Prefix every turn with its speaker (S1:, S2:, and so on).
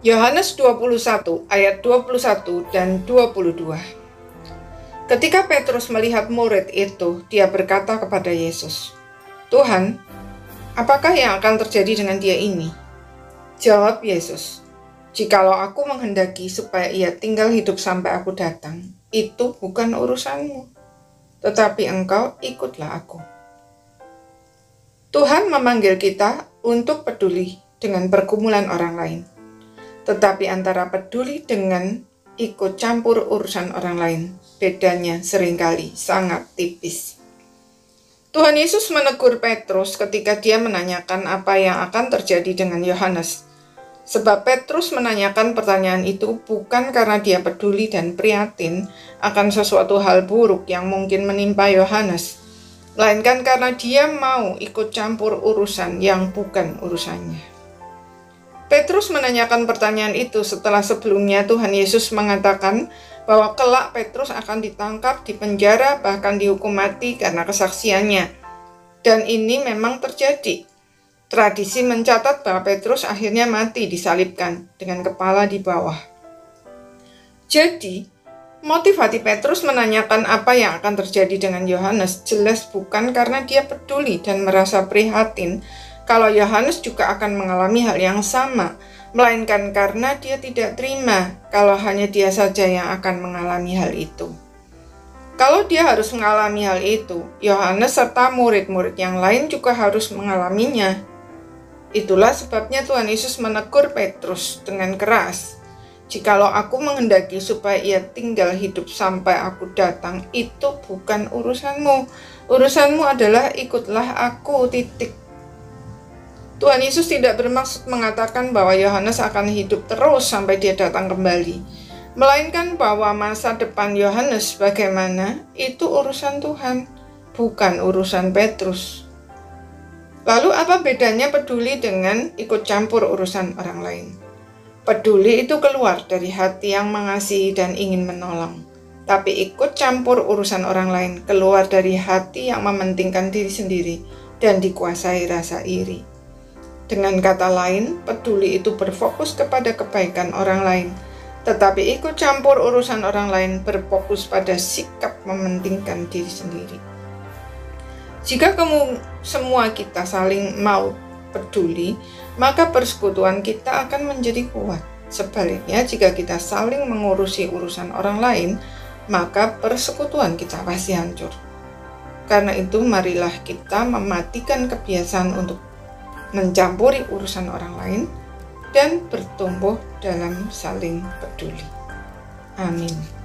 S1: Yohanes 21 ayat 21 dan 22. Ketika Petrus melihat murid itu, dia berkata kepada Yesus, "Tuhan, apakah yang akan terjadi dengan dia ini?" Jawab Yesus, "Jikalau aku menghendaki supaya ia tinggal hidup sampai aku datang, itu bukan urusanmu. Tetapi engkau ikutlah aku." Tuhan memanggil kita untuk peduli dengan pergumulan orang lain. Tetapi antara peduli dengan ikut campur urusan orang lain, bedanya seringkali sangat tipis. Tuhan Yesus menegur Petrus ketika dia menanyakan apa yang akan terjadi dengan Yohanes. Sebab Petrus menanyakan pertanyaan itu bukan karena dia peduli dan prihatin akan sesuatu hal buruk yang mungkin menimpa Yohanes, melainkan karena dia mau ikut campur urusan yang bukan urusannya. Petrus menanyakan pertanyaan itu setelah sebelumnya Tuhan Yesus mengatakan bahwa kelak Petrus akan ditangkap, dipenjara, bahkan dihukum mati karena kesaksiannya. Dan ini memang terjadi. Tradisi mencatat bahwa Petrus akhirnya mati disalibkan dengan kepala di bawah. Jadi, motif hati Petrus menanyakan apa yang akan terjadi dengan Yohanes jelas bukan karena dia peduli dan merasa prihatin kalau Yohanes juga akan mengalami hal yang sama, melainkan karena dia tidak terima kalau hanya dia saja yang akan mengalami hal itu. Kalau dia harus mengalami hal itu, Yohanes serta murid-murid yang lain juga harus mengalaminya. Itulah sebabnya Tuhan Yesus menegur Petrus dengan keras. "Jikalau aku menghendaki supaya ia tinggal hidup sampai aku datang, itu bukan urusanmu. Urusanmu adalah ikutlah aku, titik." Tuhan Yesus tidak bermaksud mengatakan bahwa Yohanes akan hidup terus sampai dia datang kembali, melainkan bahwa masa depan Yohanes bagaimana, itu urusan Tuhan, bukan urusan Petrus. Lalu apa bedanya peduli dengan ikut campur urusan orang lain? Peduli itu keluar dari hati yang mengasihi dan ingin menolong. Tapi ikut campur urusan orang lain keluar dari hati yang mementingkan diri sendiri dan dikuasai rasa iri. Dengan kata lain, peduli itu berfokus kepada kebaikan orang lain. Tetapi ikut campur urusan orang lain berfokus pada sikap mementingkan diri sendiri. Jika semua kita saling mau peduli, maka persekutuan kita akan menjadi kuat. Sebaliknya, jika kita saling mengurusi urusan orang lain, maka persekutuan kita pasti hancur. Karena itu, marilah kita mematikan kebiasaan untuk mencampuri urusan orang lain dan bertumbuh dalam saling peduli. Amin.